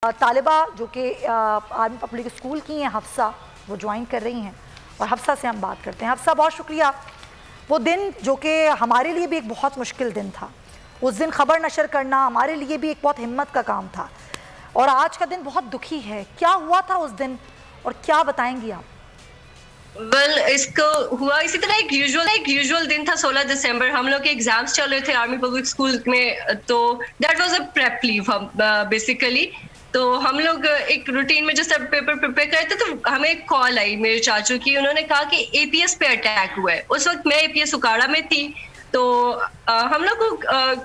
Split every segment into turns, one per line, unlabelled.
तालिबा जो कि army public school की हैं, हफ्सा, वो ज्वाइन कर रही हैं और हफ्सा से हम बात करते हैं। हफ्सा, बहुत शुक्रिया। वो दिन जो कि हमारे लिए भी एक बहुत मुश्किल दिन था, उस दिन खबर नशर करना हमारे लिए भी एक बहुत हिम्मत का काम था और आज का दिन बहुत दुखी है। क्या हुआ था उस दिन और क्या बताएंगी आप?
इसको हुआ इसी तरह एक यूजुअल दिन था। 16 दिसंबर हम लोग के एग्जाम्स चल रहे थे आर्मी पब्लिक स्कूल में, तो that was a prep leave basically. तो हम लोग एक रूटीन में जैसे पेपर प्रिपेयर करते तो हमें एक कॉल आई मेरे चाचू की। उन्होंने कहा कि एपीएस पे अटैक हुआ है। उस वक्त मैं एपीएस उकाड़ा में थी, तो हम लोग को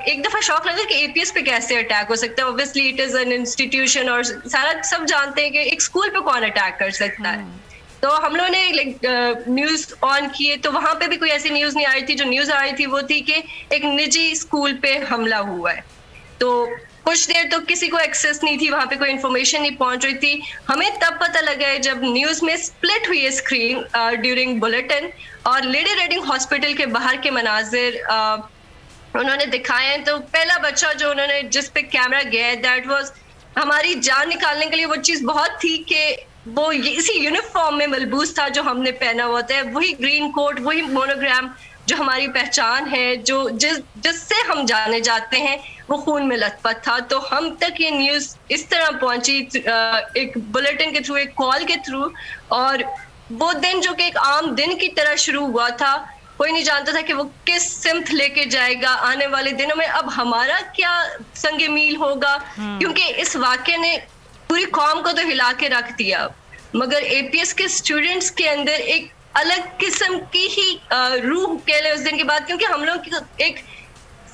एक दफा शौक लगा कि एपीएस पे कैसे अटैक हो सकता है। Obviously it is an institution और सारा सब जानते हैं कि एक स्कूल पे कौन अटैक कर सकता है। तो हम लोगों ने न्यूज ऑन किए तो वहां पे भी कोई ऐसी न्यूज नहीं आ रही थी। जो न्यूज आ रही थी वो थी कि एक निजी स्कूल पे हमला हुआ है। तो कुछ देर तो किसी को एक्सेस नहीं थी, वहां पे कोई इन्फॉर्मेशन नहीं पहुंच रही थी। हमें तब पता लगा है जब न्यूज में स्प्लिट हुई है स्क्रीन ड्यूरिंग बुलेटिन और लेडी रेडिंग हॉस्पिटल के बाहर के मनाजिर उन्होंने दिखाए हैं। तो पहला बच्चा जो उन्होंने जिस पे कैमरा गया है, दैट वाज हमारी जान निकालने के लिए वो चीज बहुत थी कि वो इसी यूनिफॉर्म में मलबूस था जो हमने पहना हुआ था, वही ग्रीन कोट, वही मोनोग्राम जो हमारी पहचान है, जो जिससे हम जाने जाते हैं, वो खून में लथपथ था। तो हम तक ये न्यूज इस तरह पहुंची एक बुलेटिन के थ्रू, एक कॉल के थ्रू। और वो दिन जो कि एक आम दिन की तरह शुरू हुआ था, कोई नहीं जानता था कि वो किस सिमत लेके जाएगा आने वाले दिनों में। अब हमारा क्या संगे मील होगा, क्योंकि इस वाक़े ने पूरी कौम को तो हिला के रख दिया, मगर एपीएस के स्टूडेंट्स के अंदर एक अलग किस्म की ही रूह कह ले उस दिन के बाद। क्योंकि हम लोग एक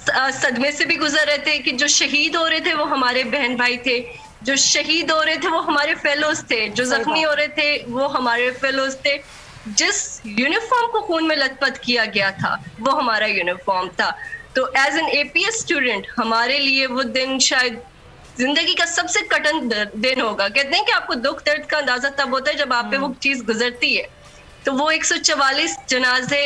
सदमे से भी गुजर रहे थे कि जो शहीद हो रहे थे वो हमारे बहन भाई थे, जो शहीद हो रहे थे वो हमारे फेलोज थे, जो जख्मी हो रहे थे वो हमारे फेलोज थे। जिस यूनिफॉर्म को खून में लथपथ किया गया था वो हमारा यूनिफॉर्म था। तो एज एन एपीएस स्टूडेंट हमारे लिए वो दिन शायद जिंदगी का सबसे कठिन दिन होगा। कहते हैं कि आपको दुख दर्द का अंदाजा तब होता है जब आप पे वो चीज गुजरती है। तो वो 144 जनाजे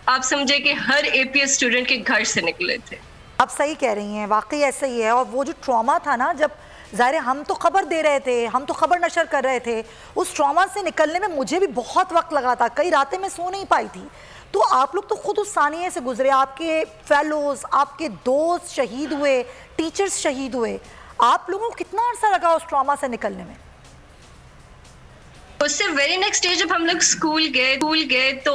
आप समझे कि हर एपीएस स्टूडेंट के घर से निकले थे।
आप सही कह रही हैं, वाकई ऐसा ही है। और वो जो ट्रॉमा था ना, जब ज़ाहिर हम तो खबर दे रहे थे, हम तो खबर नशर कर रहे थे, उस ट्रॉमा से निकलने में मुझे भी बहुत वक्त लगा था। कई रातें मैं सो नहीं पाई थी। तो आप लोग तो खुद उस सानिये से गुजरे, आपके फेलोज, आपके दोस्त शहीद हुए, टीचर्स शहीद हुए। आप लोगों को कितना अर्सा लगा उस ट्रॉमा से निकलने में?
उससे वेरी नेक्स्ट डे जब हम लोग स्कूल गए तो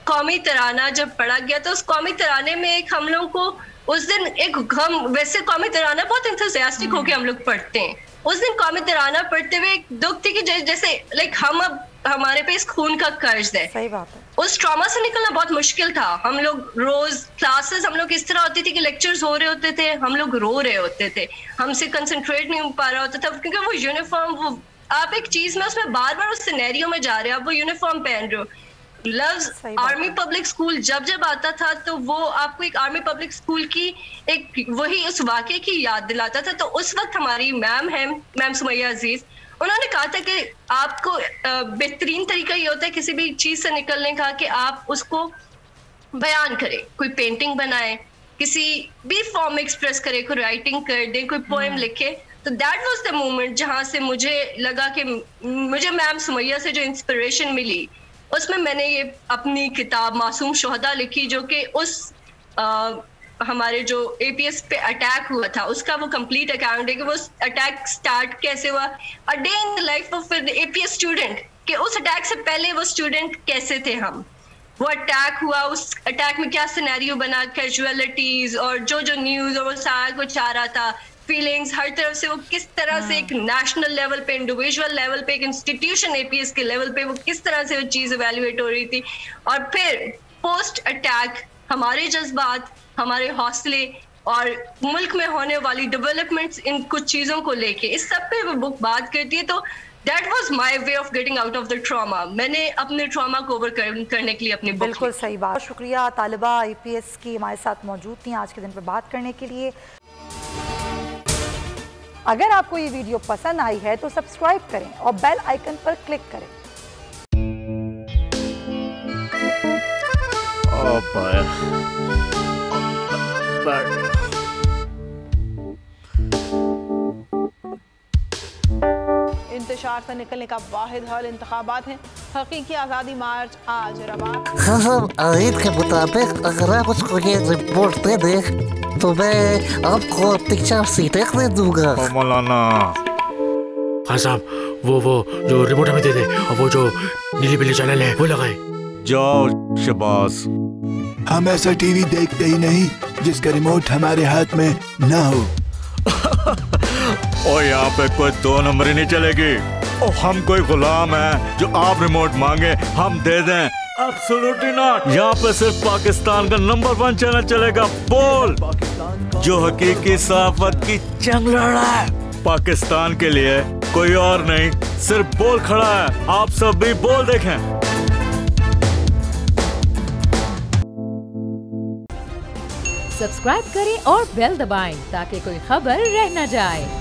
कौमी तराना जब पढ़ा गया तो उस कौमी तराने में एक हम लोग को उस दिन एक हम वैसे कौमी तराना बहुत इंथुसियास्टिक होके हम लोग पढ़ते हैं। उस दिन कौमी तराना पढ़ते हुए एक दुख थी कि जैसे लाइक हम अब हमारे पे इस खून का कर्ज है।
सही बात है।
उस ट्रॉमा से निकलना बहुत मुश्किल था। हम लोग रोज क्लासेस हम लोग इस तरह होती थी कि लेक्चर्स हो रहे होते थे, हम लोग रो रहे होते थे, हमसे कंसंट्रेट नहीं हो पा रहा होता था क्योंकि वो यूनिफॉर्म, वो आप एक चीज में उसमें बार बार उस सिनेरियो में जा रहे हो, आप वो यूनिफॉर्म पहन रहे हो। लव्स आर्मी पब्लिक स्कूल जब जब आता था तो वो आपको एक आर्मी पब्लिक स्कूल की एक वही उस वाक़े की याद दिलाता था। तो उस वक्त हमारी मैम सुमैया अजीज, उन्होंने कहा था कि आपको बेहतरीन तरीका ये होता है किसी भी चीज से निकलने का कि आप उसको बयान करें, कोई पेंटिंग बनाए, किसी भी फॉर्म में एक्सप्रेस करे, कोई राइटिंग कर दे, कोई पोएम लिखे। तो दैट वाज द मोमेंट जहां से मुझे लगा कि मुझे मैम सुमैया से जो इंस्पिरेशन मिली, उसमें मैंने ये अपनी किताब मासूम शोहदा लिखी, जो कि उस हमारे जो एपीएस पे अटैक हुआ था उसका वो कंप्लीट अकाउंट है कि वो अटैक स्टार्ट कैसे हुआ, a day in the life of APS student, कि उस अटैक से पहले वो स्टूडेंट कैसे थे हम, वो अटैक हुआ, उस अटैक में क्या सिनेरियो बना, कैजुअलिटीज और जो न्यूज और वो सारा कुछ आ रहा था, फीलिंग्स हर तरफ से, वो किस तरह से एक नेशनल लेवल पे, इंडिविजुअल लेवल पे, एक इंस्टीट्यूशन एपीएस के लेवल पे वो किस तरह से वो चीज इवेल्युएट हो रही थी। और फिर पोस्ट अटैक हमारे जज्बात, हमारे हौसले और मुल्क में होने वाली डेवलपमेंट्स, इन कुछ चीजों को लेके इस सब पे वो बुक बात करती है। तो that was my way of getting out of the trauma. मैंने अपने ट्रॉमा को ओवरकम करने के लिए अपनी बुक
बिल्कुल सही बात। शुक्रिया। तालिबा आईपीएस की हमारे साथ मौजूद थी आज के दिन पर बात करने के लिए। अगर आपको ये वीडियो पसंद आई है तो सब्सक्राइब करें और बेल आइकन पर क्लिक करें।
इंतशार से निकलने का वाहिद हल इंतखाबात हैं। हकीकी आज़ादी मार्च आज रवात।
खसम आयत के मुताबिक अगर आप उसको ये रिपोर्ट दे दे तो मैं आपको अपनी 4 सीटें दे दूंगा।
मौलाना
हाँ साहब, वो जो रिमोट हमें दे दे और वो जो नीली पीली चैनल है वो लगाए।
जाओ शबाज।
हम ऐसा टीवी देखते ही नहीं जिसका रिमोट हमारे हाथ में ना हो।
और यहाँ पे कोई 2 नंबरी नहीं चलेगी। और हम कोई गुलाम है जो आप रिमोट मांगे हम दे दें? Absolutely not. यहाँ पे सिर्फ पाकिस्तान का नंबर 1 चैनल चलेगा, बोल, जो हकीकी सहाफत की जंग लड़ रहा है। पाकिस्तान के लिए कोई और नहीं, सिर्फ बोल खड़ा है। आप सब भी बोल देखें।
सब्सक्राइब करें और बेल दबाएं ताकि कोई खबर रह न जाए।